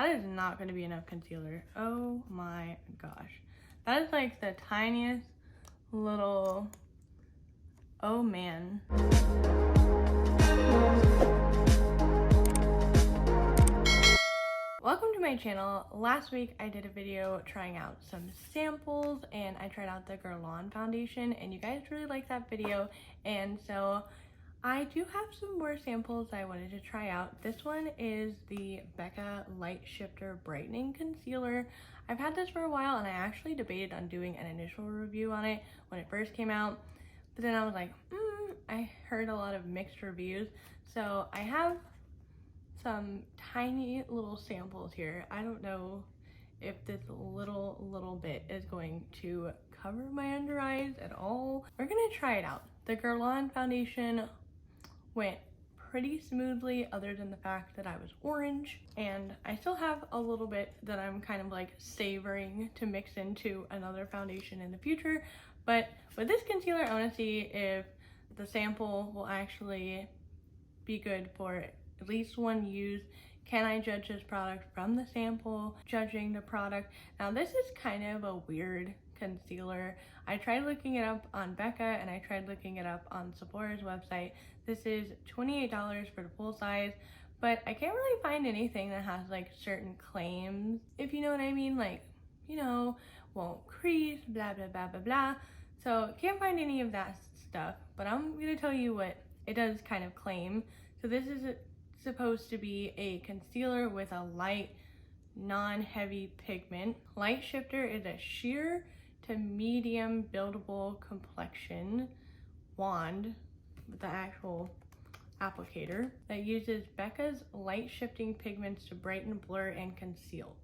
That is not going to be enough concealer. Oh my gosh. That is like the tiniest little, oh man. Welcome to my channel. Last week I did a video trying out some samples and I tried out the Guerlain foundation and you guys really liked that video, and so I do have some more samples I wanted to try out. This one is the Becca Light Shifter Brightening Concealer. I've had this for a while and I actually debated on doing an initial review on it when it first came out, but then I was like, I heard a lot of mixed reviews, so I have some tiny little samples here. I don't know if this little bit is going to cover my under eyes at all. We're gonna try it out. The Guerlain foundation went pretty smoothly other than the fact that I was orange, and I still have a little bit that I'm kind of like savoring to mix into another foundation in the future. But with this concealer, I want to see if the sample will actually be good for at least one use. Can I judge this product from the sample, judging the product? Now this is kind of a weird concealer. I tried looking it up on Becca and I tried looking it up on Sephora's website. This is $28 for the full size, but I can't really find anything that has like certain claims, if you know what I mean, like, you know, won't crease, blah blah blah blah blah. So can't find any of that stuff, but I'm gonna tell you what it does kind of claim. So this is supposed to be a concealer with a light, non-heavy pigment. Light Shifter is a sheer to medium buildable complexion wand with the actual applicator that uses Becca's light shifting pigments to brighten, blur, and conceal.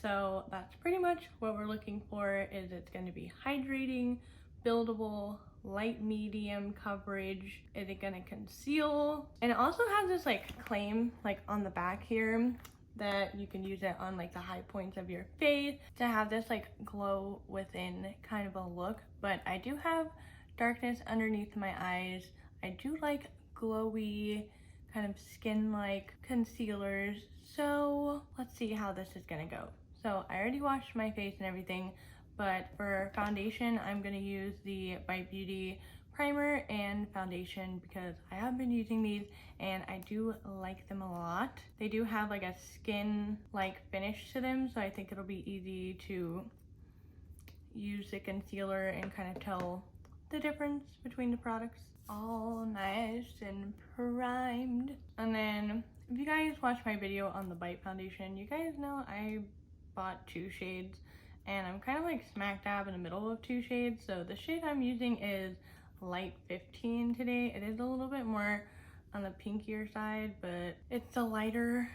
So that's pretty much what we're looking for. Is it's going to be hydrating, buildable, light medium coverage. Is it gonna conceal? And it also has this like claim like on the back here that you can use it on like the high points of your face to have this like glow within kind of a look. But I do have darkness underneath my eyes. I do like glowy kind of skin like concealers, so let's see how this is gonna go. So I already washed my face and everything, but for foundation, I'm gonna use the Bite Beauty primer and foundation because I have been using these and I do like them a lot. They do have like a skin-like finish to them, so I think it'll be easy to use the concealer and kind of tell the difference between the products. All nice and primed. And then if you guys watch my video on the Bite foundation, you guys know I bought 2 shades. And I'm kind of like smack dab in the middle of 2 shades. So the shade I'm using is light 15 today. It is a little bit more on the pinkier side, but it's a lighter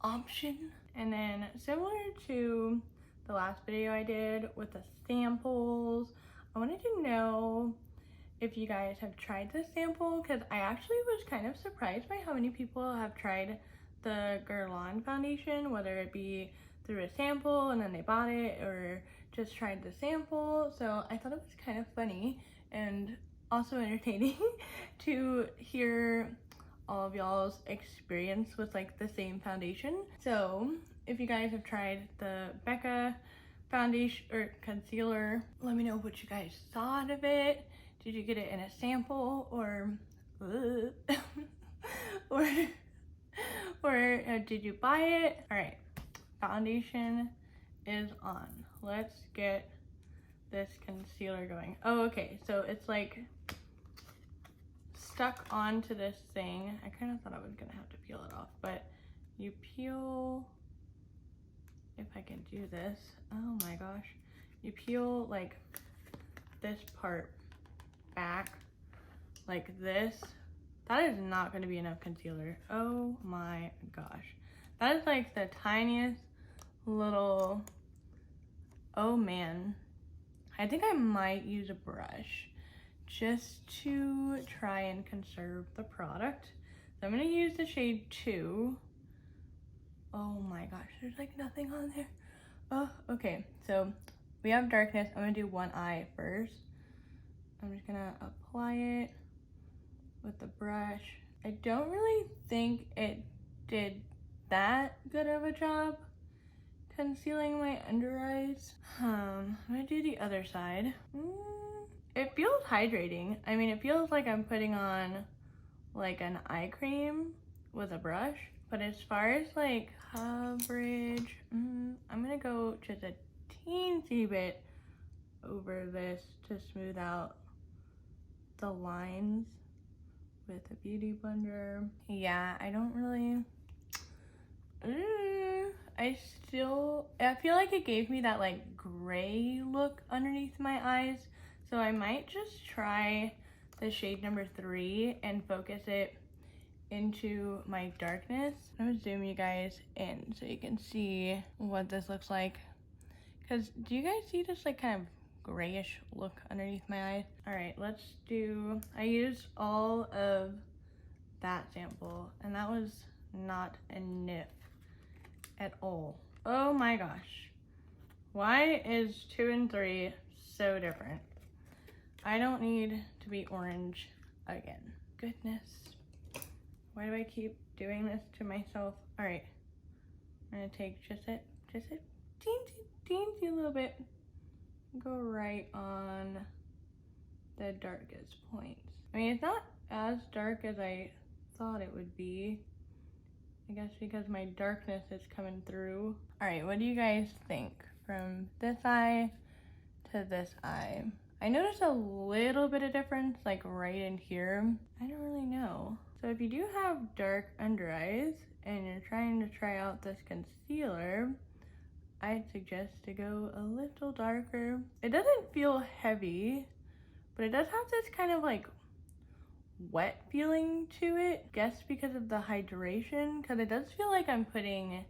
option. And then similar to the last video I did with the samples, I wanted to know if you guys have tried this sample, because I actually was kind of surprised by how many people have tried the Guerlain foundation, whether it be through a sample and then they bought it or just tried the sample. So I thought it was kind of funny and also entertaining to hear all of y'all's experience with like the same foundation. So if you guys have tried the Becca foundation or concealer, let me know what you guys thought of it. Did you get it in a sample or did you buy it? All right, foundation is on. Let's get this concealer going. Oh, okay, so it's like stuck onto this thing. I kind of thought I was gonna have to peel it off, but you peel, if I can do this, oh my gosh, you peel like this part back like this. That is not going to be enough concealer. Oh my gosh, that is like the tiniest little, oh man. I think I might use a brush just to try and conserve the product. So I'm going to use the shade 2. Oh my gosh, there's like nothing on there. Oh, okay, so we have darkness. I'm going to do one eye first. I'm just gonna apply it with the brush. I don't really think it did that good of a job concealing my under eyes. I'm gonna do the other side. It feels hydrating. I mean, it feels like I'm putting on like an eye cream with a brush, but as far as like coverage, I'm gonna go just a teensy bit over this to smooth out the lines with a beauty blender. Yeah, I don't really, I feel like it gave me that like gray look underneath my eyes, so I might just try the shade number 3 and focus it into my darkness. I'm gonna zoom you guys in so you can see what this looks like, because do you guys see this like kind of grayish look underneath my eyes? All right, I used all of that sample and that was not enough at all. Oh my gosh, why is 2 and 3 so different? I don't need to be orange again. Goodness, why do I keep doing this to myself? All right, I'm gonna take just a teensy little bit, go right on the darkest points. I mean, it's not as dark as I thought it would be, I guess because my darkness is coming through. All right, what do you guys think from this eye to this eye? I noticed a little bit of difference like right in here. I don't really know. So if you do have dark under eyes and you're trying to try out this concealer, I'd suggest to go a little darker. It doesn't feel heavy, but it does have this kind of like wet feeling to it, just because of the hydration, because it does feel like I'm putting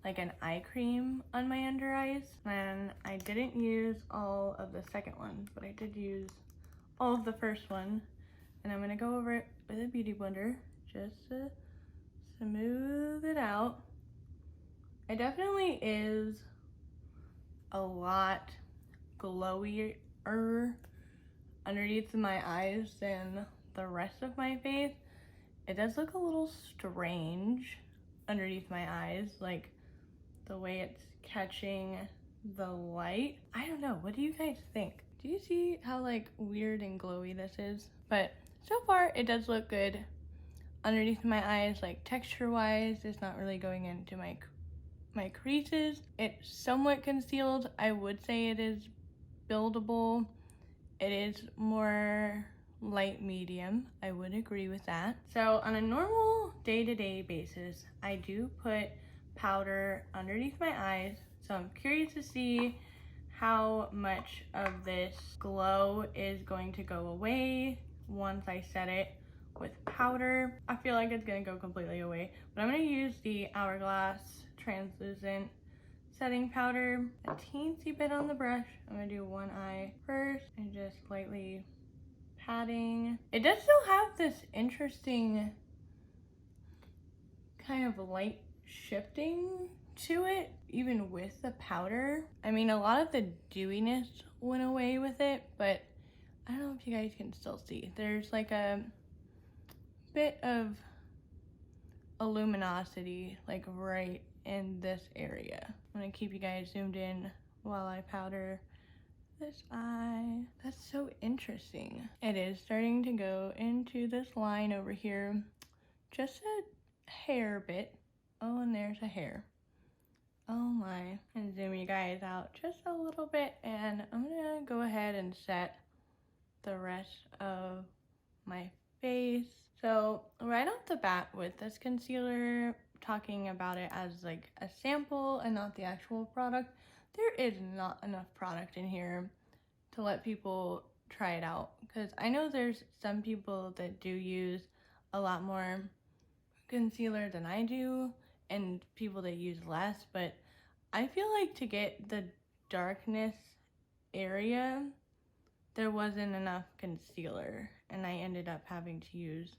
like an eye cream on my under eyes. And I didn't use all of the second one, but I did use all of the first one. And I'm gonna go over it with a beauty blender just to smooth it out. It definitely is a lot glowier underneath my eyes than the rest of my face. It does look a little strange underneath my eyes, like the way it's catching the light. I don't know, what do you guys think? Do you see how like weird and glowy this is? But so far it does look good underneath my eyes, like texture wise. It's not really going into my creases. It's somewhat concealed. I would say it is buildable. It is more light medium. I would agree with that. So on a normal day-to-day basis, I do put powder underneath my eyes. So I'm curious to see how much of this glow is going to go away once I set it with powder. I feel like it's gonna go completely away, but I'm gonna use the Hourglass translucent setting powder, a teensy bit on the brush. I'm gonna do one eye first and just lightly patting. It does still have this interesting kind of light shifting to it, even with the powder. I mean, a lot of the dewiness went away with it, but I don't know if you guys can still see. There's like a bit of luminosity like right in this area. I'm gonna keep you guys zoomed in while I powder this eye. That's so interesting. It is starting to go into this line over here, just a hair bit. Oh, and there's a hair. Oh my. And zoom you guys out just a little bit, and I'm gonna go ahead and set the rest of my face. So right off the bat with this concealer, talking about it as like a sample and not the actual product, there is not enough product in here to let people try it out, because I know there's some people that do use a lot more concealer than I do and people that use less, but I feel like to get the darkness area there wasn't enough concealer, and I ended up having to use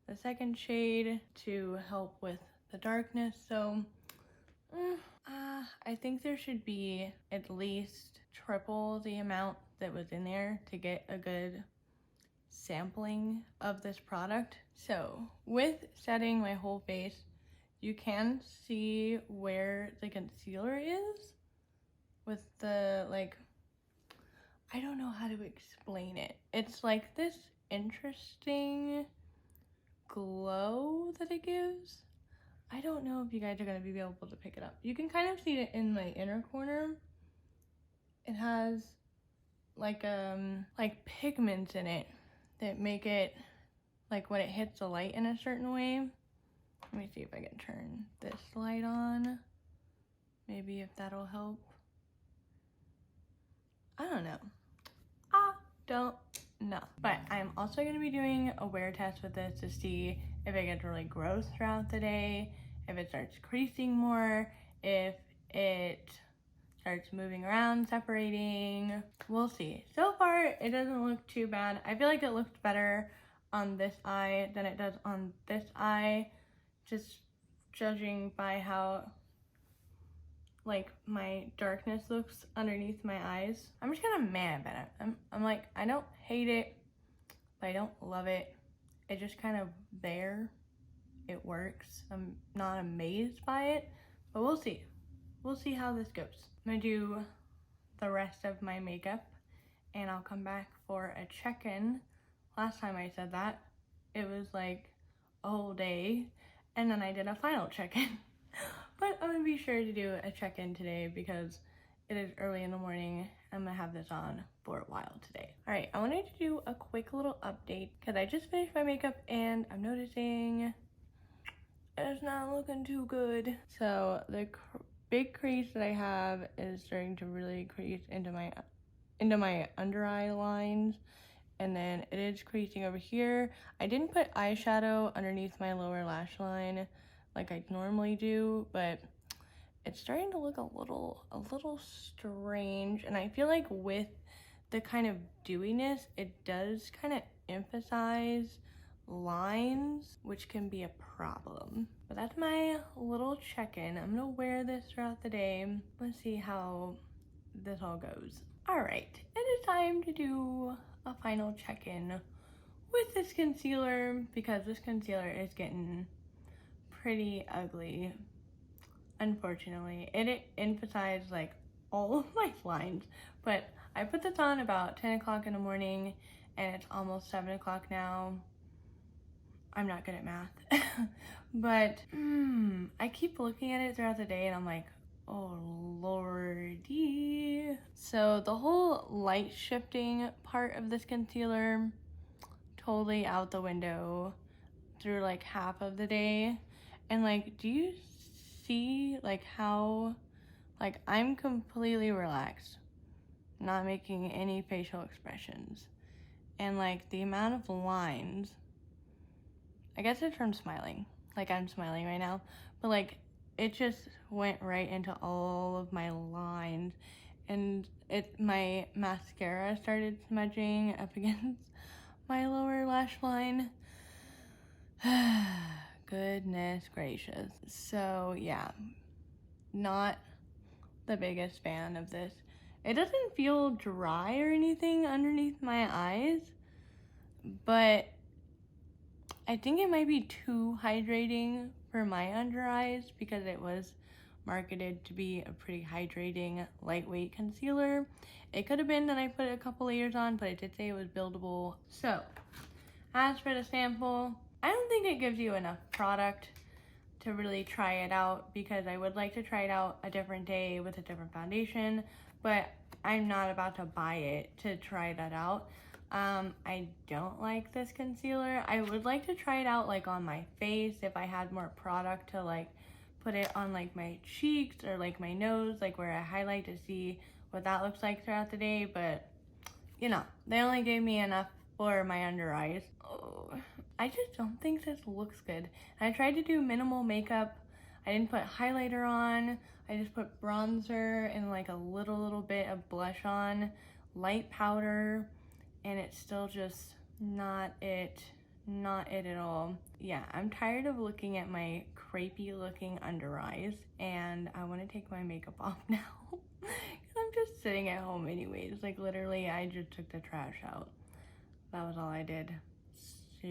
the second shade to help with the darkness. So I think there should be at least triple the amount that was in there to get a good sampling of this product. So with setting my whole face, you can see where the concealer is with the, like, I don't know how to explain it. It's like this interesting glow that it gives. I don't know if you guys are going to be able to pick it up. You can kind of see it in my inner corner. It has like pigments in it that make it, like, when it hits the light in a certain way. Let me see if I can turn this light on. Maybe if that'll help. I don't know. I don't know. But I'm also going to be doing a wear test with this to see if it gets really gross throughout the day, if it starts creasing more, if it starts moving around, separating. We'll see. So far, it doesn't look too bad. I feel like it looked better on this eye than it does on this eye, just judging by how, like, my darkness looks underneath my eyes. I'm just kind of mad about it. I'm like, I don't hate it, but I don't love it. It's just kind of there. It works. I'm not amazed by it, but we'll see. We'll see how this goes. I'm gonna do the rest of my makeup and I'll come back for a check-in. Last time I said that, it was like a whole day, and then I did a final check-in. But I'm gonna be sure to do a check-in today because it is early in the morning. I'm gonna have this on for a while today. All right, I wanted to do a quick little update because I just finished my makeup and I'm noticing it's not looking too good. So the big crease that I have is starting to really crease into my under eye lines, and then it is creasing over here. I didn't put eyeshadow underneath my lower lash line like I normally do, but it's starting to look a little strange, and I feel like with the kind of dewiness, it does kind of emphasize lines, which can be a problem. But that's my little check-in. I'm gonna wear this throughout the day. Let's see how this all goes. All right, it is time to do a final check-in with this concealer because this concealer is getting pretty ugly. Unfortunately, it emphasized like all of my lines, but I put this on about 10 o'clock in the morning and it's almost 7 o'clock now. I'm not good at math, but I keep looking at it throughout the day and I'm like, oh lordy. So the whole light shifting part of this concealer, totally out the window through like half of the day. And like, do you see like how, like, I'm completely relaxed, not making any facial expressions, and like the amount of lines, I guess it's from smiling, like I'm smiling right now, but like it just went right into all of my lines, and my mascara started smudging up against my lower lash line. Goodness gracious. So yeah, not the biggest fan of this. It doesn't feel dry or anything underneath my eyes, but I think it might be too hydrating for my under eyes because it was marketed to be a pretty hydrating, lightweight concealer. It could have been that I put a couple layers on, but it did say it was buildable. So, as for the sample, I don't think it gives you enough product to really try it out because I would like to try it out a different day with a different foundation, but I'm not about to buy it to try that out. I don't like this concealer. I would like to try it out like on my face if I had more product to like put it on like my cheeks or like my nose, like where I highlight, to see what that looks like throughout the day, but you know, they only gave me enough for my under eyes. Oh, I just don't think this looks good. I tried to do minimal makeup. I didn't put highlighter on. I just put bronzer and like a little bit of blush on, light powder, and it's still just not it at all. Yeah, I'm tired of looking at my crepey looking under eyes, and I want to take my makeup off now. I'm just sitting at home anyways. Like literally, I just took the trash out. That was all I did. So,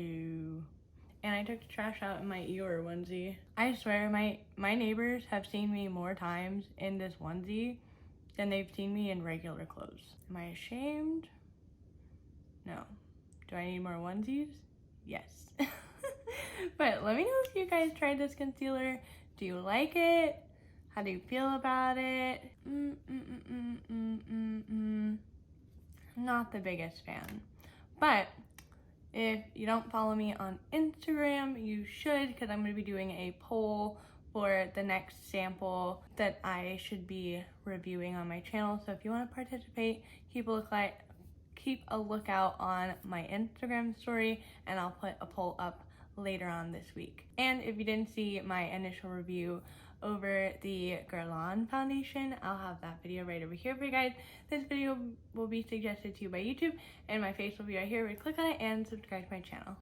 and I took the trash out in my Eeyore onesie. I swear my neighbors have seen me more times in this onesie than they've seen me in regular clothes. Am I ashamed? No. Do I need more onesies? Yes. But let me know if you guys tried this concealer. Do you like it? How do you feel about it? Not the biggest fan. But if you don't follow me on Instagram, you should, because I'm going to be doing a poll for the next sample that I should be reviewing on my channel. So if you want to participate, keep a lookout on my Instagram story, and I'll put a poll up later on this week. And if you didn't see my initial review over the Guerlain foundation, I'll have that video right over here for you guys. This video will be suggested to you by YouTube, and my face will be right here. Click on it and subscribe to my channel.